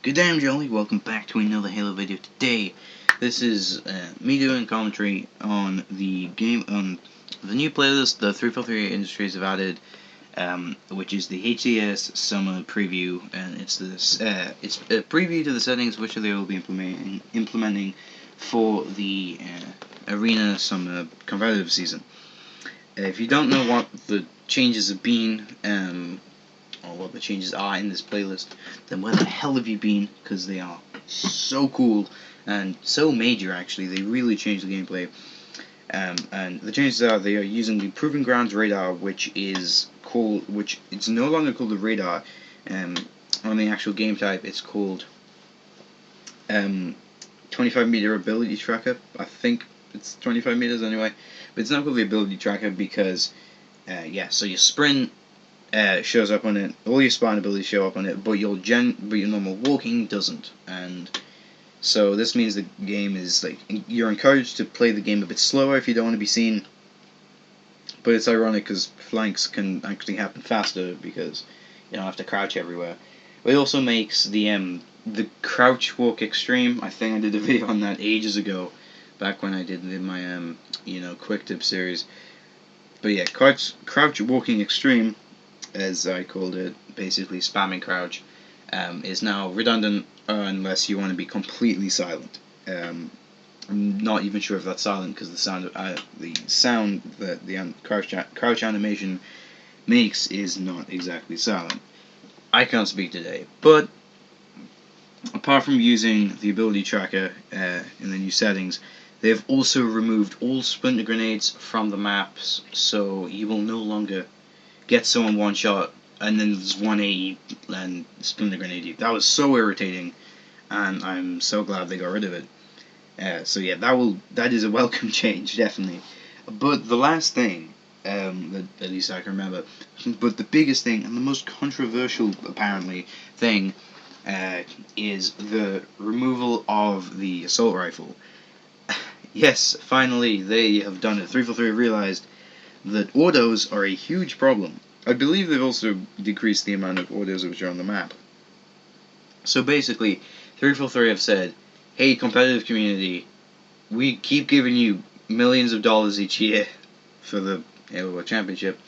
Good day, I'm Jolly. Welcome back to another Halo video. Today, this is me doing commentary on the game, on the new playlist the 343 Industries have added, which is the HCS Summer Preview, and it's a preview to the settings which they will be implementing for the Arena Summer competitive season. If you don't know what the changes have been, or what the changes are in this playlist, then where the hell have you been? Because they are so cool and so major. Actually, they really changed the gameplay. And the changes are they are using the Proving Grounds radar, which it's no longer called the radar. On the actual game type, it's called 25-meter ability tracker. I think it's 25 meters anyway, but it's not called the ability tracker because so your sprint shows up on it, all your spawn abilities show up on it, but your normal walking doesn't. And so this means the game is like you're encouraged to play the game a bit slower if you don't want to be seen. But it's ironic because flanks can actually happen faster because you don't have to crouch everywhere. But it also makes the crouch walk extreme. I think I did a video on that ages ago, back when I did my quick tip series. But yeah, crouch walking extreme, as I called it, basically spamming crouch, is now redundant unless you want to be completely silent. I'm not even sure if that's silent because the sound that the crouch animation makes is not exactly silent. I can't speak today, but apart from using the ability tracker in the new settings, they've also removed all splinter grenades from the maps, so you will no longer get someone one shot and then there's 180 and splinter grenade you. That was so irritating, and I'm so glad they got rid of it. So yeah, that is a welcome change, definitely. But the last thing, that at least I can remember, but the biggest thing and the most controversial apparently thing, is the removal of the assault rifle. Yes, finally they have done it. 343 realized that autos are a huge problem. I believe they've also decreased the amount of autos which are on the map. So basically, 343 have said, hey, competitive community, we keep giving you millions of dollars each year for the Halo Championship.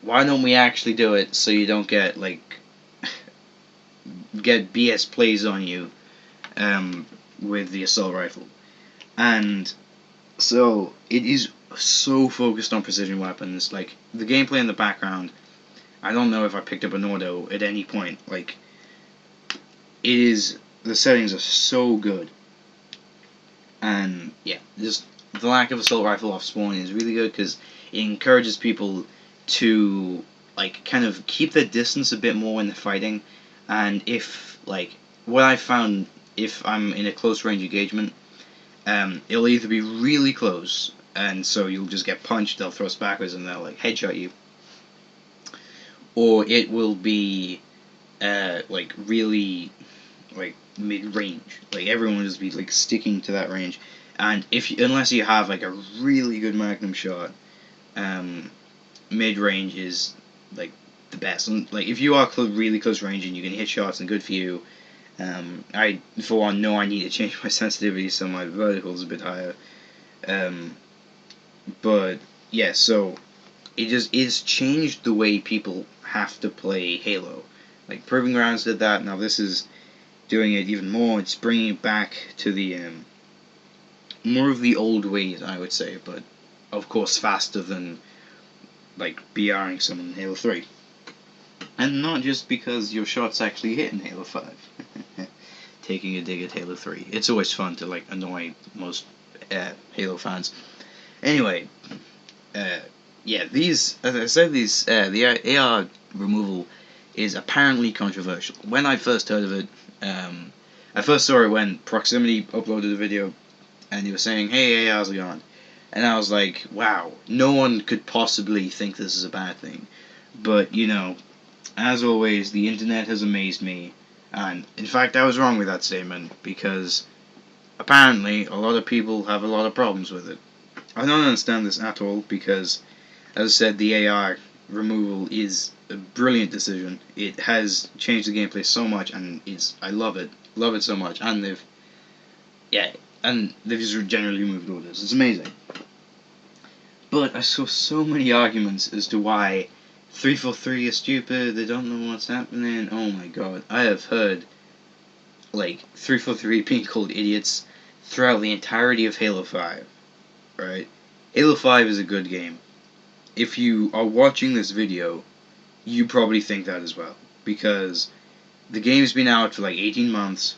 Why don't we actually do it so you don't get BS plays on you with the assault rifle? And so it is so focused on precision weapons. Like the gameplay in the background, I don't know if I picked up an auto at any point. Like the settings are so good, and yeah, just the lack of assault rifle off spawn is really good because it encourages people to kind of keep their distance a bit more when they're fighting. And if what I found, if I'm in a close range engagement, it'll either be really close, and so you'll just get punched, they'll thrust backwards, and they'll headshot you, or it will be really mid-range. Everyone will just be sticking to that range, and unless you have a really good magnum shot, mid-range is the best. And if you are really close range and you can hit shots and good for you. I, for one, know I need to change my sensitivity so my vertical is a bit higher. But yeah, so it's changed the way people have to play Halo. Proving Grounds did that. Now this is doing it even more. It's bringing it back to the more of the old ways, I would say, but of course faster than BRing someone in Halo 3. And not just because your shots actually hit in Halo 5. Taking a dig at Halo 3. It's always fun to annoy most Halo fans. Anyway, yeah, as I said, the AR removal is apparently controversial. When I first heard of it, I first saw it when Proximity uploaded a video, and he was saying, hey, ARs are gone. And I was like, wow, no one could possibly think this is a bad thing. But, as always, the internet has amazed me, and in fact I was wrong with that statement, because apparently a lot of people have a lot of problems with it. I don't understand this at all, because, as I said, the AR removal is a brilliant decision. It has changed the gameplay so much, and I love it so much. And they've just generally removed orders. It's amazing. But I saw so many arguments as to why 343 is stupid. They don't know what's happening. Oh my god, I have heard like 343 being called idiots throughout the entirety of Halo 5. Right? Halo 5 is a good game. If you are watching this video, you probably think that as well, because the game's been out for like 18 months,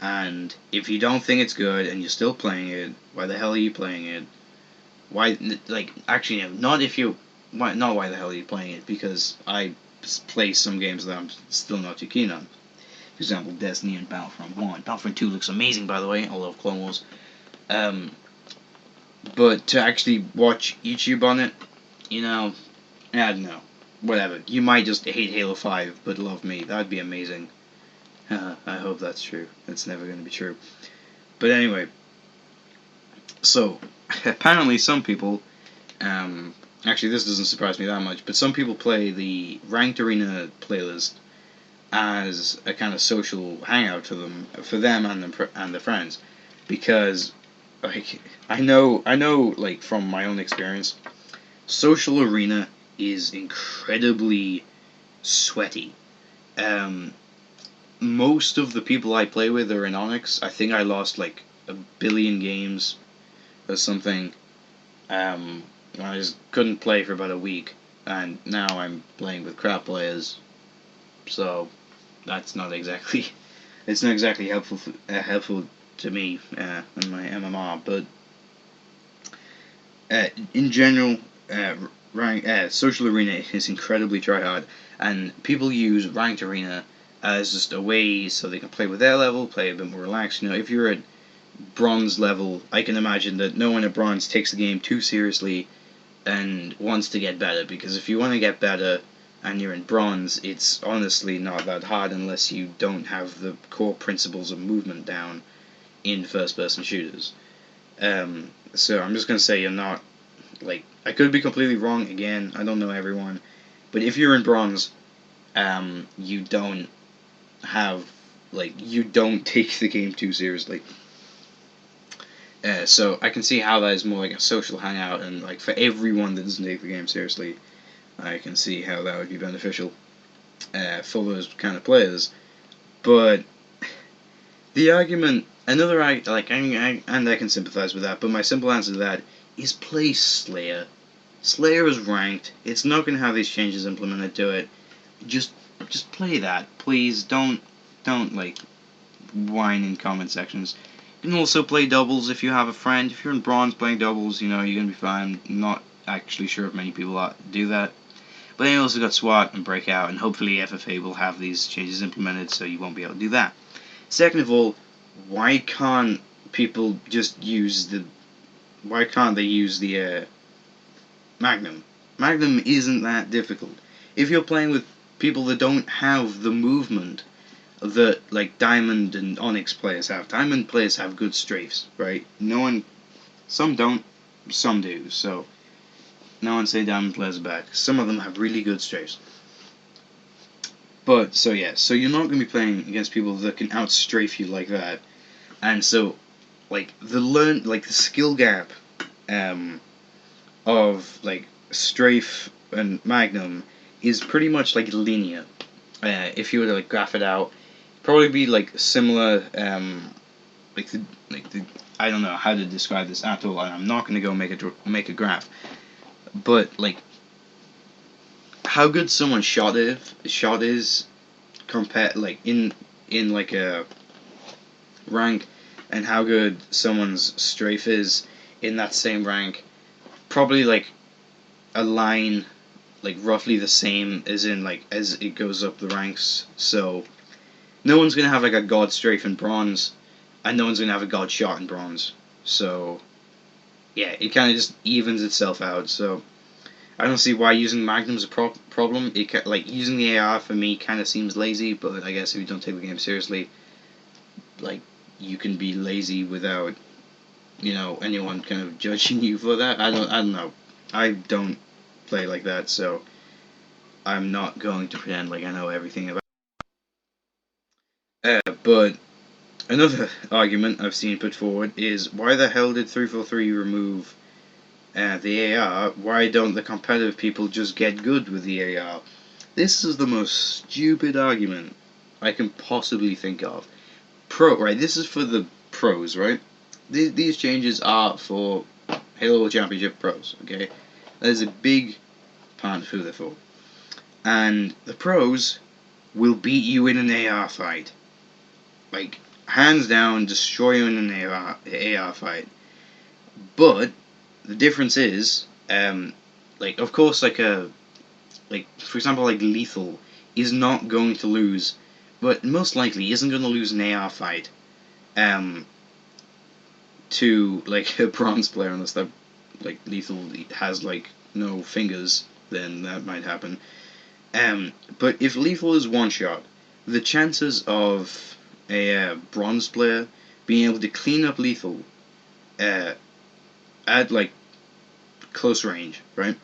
and if you don't think it's good and you're still playing it, why the hell are you playing it? Why, like, actually, no, not why the hell are you playing it, because I play some games that I'm still not too keen on. For example, Destiny and Battlefront 1. Battlefront 2 looks amazing, by the way. I love Clone Wars. But to actually watch YouTube on it, I don't know. Whatever. You might just hate Halo 5, but love me. That'd be amazing. I hope that's true. That's never going to be true. But anyway. So, apparently some people, actually this doesn't surprise me that much, but some people play the Ranked Arena playlist as a kind of social hangout for them and their friends. Because, like, I know, like, from my own experience, Social Arena is incredibly sweaty. Most of the people I play with are in Onyx. I think I lost like 1 billion games or something. I just couldn't play for about a week, and now I'm playing with crap players. So that's not exactly it's not exactly helpful to me in my MMR, but in general, Social Arena is incredibly tryhard, and people use Ranked Arena as just a way so they can play with their level, play a bit more relaxed. If you're at bronze level, I can imagine that no one at bronze takes the game too seriously and wants to get better, because if you want to get better and you're in bronze, it's honestly not that hard unless you don't have the core principles of movement down in first-person shooters. So I'm just going to say you're not, like, I could be completely wrong, again, I don't know everyone, but if you're in bronze, you don't take the game too seriously. So I can see how that is more like a social hangout, and like for everyone that doesn't take the game seriously, I can see how that would be beneficial for those kind of players. But the argument, and I can sympathize with that, but my simple answer to that is play Slayer. Slayer is ranked. It's not going to have these changes implemented to it. Just play that, please. Don't like whine in comment sections. You can also play doubles if you have a friend. If you're in bronze playing doubles, you're gonna be fine. I'm not actually sure if many people do that. But then you also got SWAT and Breakout, and hopefully FFA will have these changes implemented, so you won't be able to do that. Second of all, why can't people just use why can't they use the Magnum? Magnum isn't that difficult. If you're playing with people that don't have the movement that like Diamond and Onyx players have. Diamond players have good strafes, right? Some don't, some do. So no one say Diamond players are bad. Some of them have really good strafes. But so you're not going to be playing against people that can outstrafe you like that, and so like the skill gap of like strafe and Magnum is pretty much like linear. If you were to like graph it out, probably be like similar. I don't know how to describe this at all, and I'm not going to go make a graph. But like how good someone's shot is compared like in like a rank, and how good someone's strafe is in that same rank, probably like a line like roughly the same as it goes up the ranks. So no one's gonna have like a god strafe in bronze, and no one's gonna have a god shot in bronze. So yeah, it kind of just evens itself out. So I don't see why using Magnum's a problem. Using the AR for me kind of seems lazy, but I guess if you don't take the game seriously, like you can be lazy without anyone kind of judging you for that. I don't know. I don't play like that, so I'm not going to pretend like I know everything about but another argument I've seen put forward is, why the hell did 343 remove the AR? Why don't the competitive people just get good with the AR? This is the most stupid argument I can possibly think of. Right, this is for the pros, right? These changes are for Halo Championship pros, okay? That is a big part of who they're for. And the pros will beat you in an AR fight. Like, hands down, destroy you in an AR fight. But the difference is, of course, for example, like Lethal is not going to lose, but most likely isn't going to lose an AR fight, to like a bronze player, unless that like Lethal has like no fingers, then that might happen. But if Lethal is one shot, the chances of a bronze player being able to clean up Lethal at like close range, right?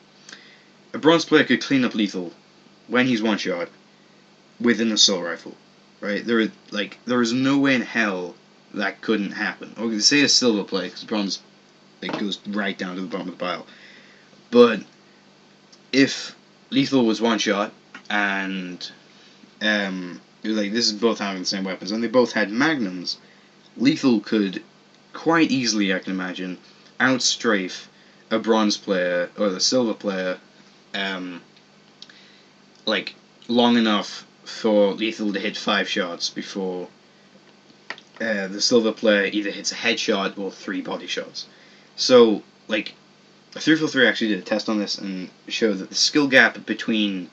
A bronze player could clean up Lethal when he's one shot with an assault rifle, right? There is no way in hell that couldn't happen. Or say a silver player, because bronze goes right down to the bottom of the pile. But if Lethal was one shot and this is both having the same weapons, and they both had magnums, Lethal could quite easily, I can imagine, outstrafe a bronze player or the silver player, long enough for Lethal to hit 5 shots before the silver player either hits a headshot or 3 body shots. So, 343 actually did a test on this and showed that the skill gap between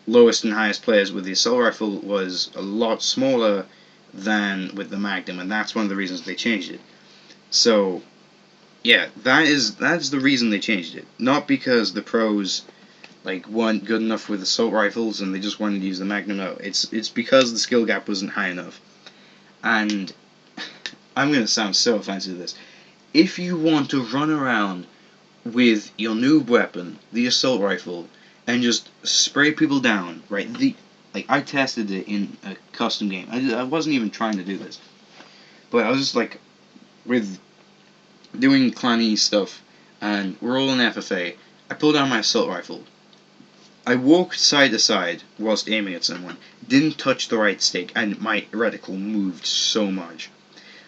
lowest and highest players with the assault rifle was a lot smaller than with the Magnum, and that's one of the reasons they changed it. So, yeah, that's the reason they changed it. Not because the pros weren't good enough with assault rifles and they just wanted to use the Magnum. No, it's because the skill gap wasn't high enough. And I'm gonna sound so offensive to this. If you want to run around with your noob weapon, the assault rifle, and just spray people down, right? I tested it in a custom game. I wasn't even trying to do this, but I was just with doing clanny stuff, and we're all in FFA. I pulled out my assault rifle. I walked side to side whilst aiming at someone, didn't touch the right stick, and my reticle moved so much.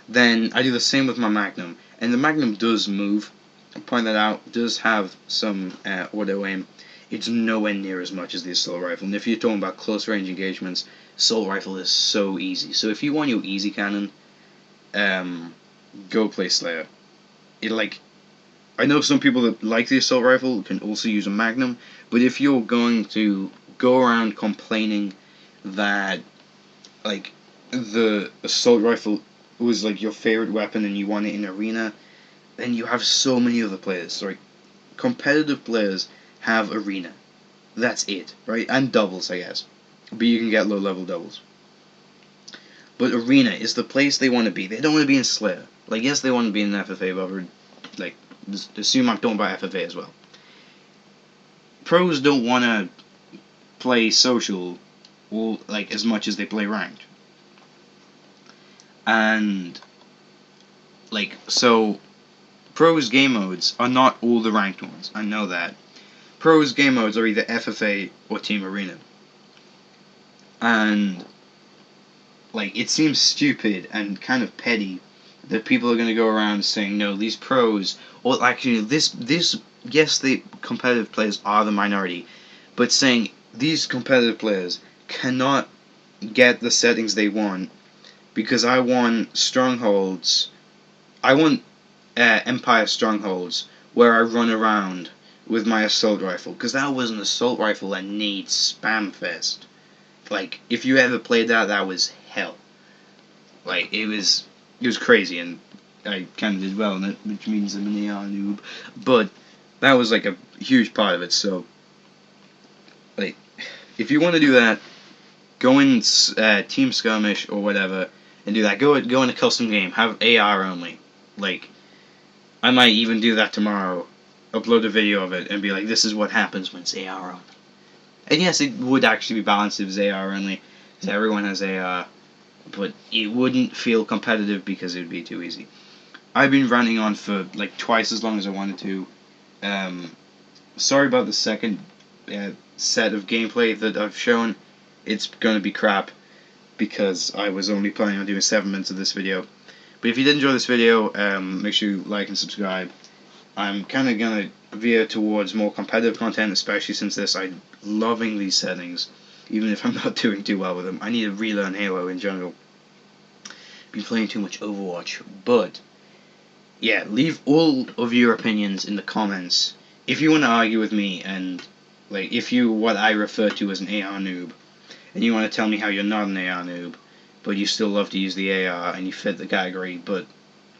Then I do the same with my Magnum, and the Magnum does move. I point that out, it does have some auto aim. It's nowhere near as much as the assault rifle, and if you're talking about close range engagements, assault rifle is so easy. So if you want your easy cannon, go play Slayer. I know some people that like the assault rifle can also use a Magnum, but if you're going to go around complaining that the assault rifle was your favorite weapon and you want it in arena, then you have so many other players. Competitive players have arena. That's it, right? And doubles, I guess. But you can get low level doubles. But arena is the place they want to be. They don't want to be in Slayer. Yes, they want to be in FFA, but just assume I'm talking about FFA as well. Pros don't want to play social as much as they play ranked. And so pros game modes are not all the ranked ones. I know that. Pros game modes are either FFA or Team Arena. And it seems stupid and kind of petty that people are going to go around saying, no, these pros, or actually yes, the competitive players are the minority, but saying these competitive players cannot get the settings they want because I want strongholds. I want Empire strongholds where I run around with my assault rifle, because that was an assault rifle that needs spam fest. If you ever played that, that was hell. It was crazy, and I kind of did well in it, which means I'm an AR noob. But that was a huge part of it. So, if you want to do that, go in Team Skirmish or whatever, and do that. Go in a custom game. Have AR only. I might even do that tomorrow. Upload a video of it and be this is what happens when it's AR only. And yes, it would actually be balanced if it was AR only, because everyone has AR, but it wouldn't feel competitive because it would be too easy. I've been running on for like twice as long as I wanted to. Sorry about the second set of gameplay that I've shown. It's going to be crap because I was only planning on doing 7 minutes of this video. But if you did enjoy this video, make sure you like and subscribe. I'm kind of going to veer towards more competitive content, especially since I'm loving these settings, even if I'm not doing too well with them. I need to relearn Halo in general. Been playing too much Overwatch, but yeah, leave all of your opinions in the comments. If you want to argue with me, and like if you what I refer to as an AR noob, and you want to tell me how you're not an AR noob, but you still love to use the AR and you fit the category, but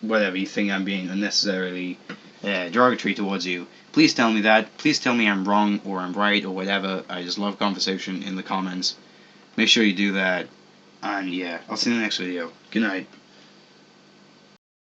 whatever, you think I'm being unnecessarily derogatory towards you, please tell me that. Please tell me I'm wrong or I'm right or whatever. I just love conversation in the comments. Make sure you do that. And yeah, I'll see you in the next video. Good night.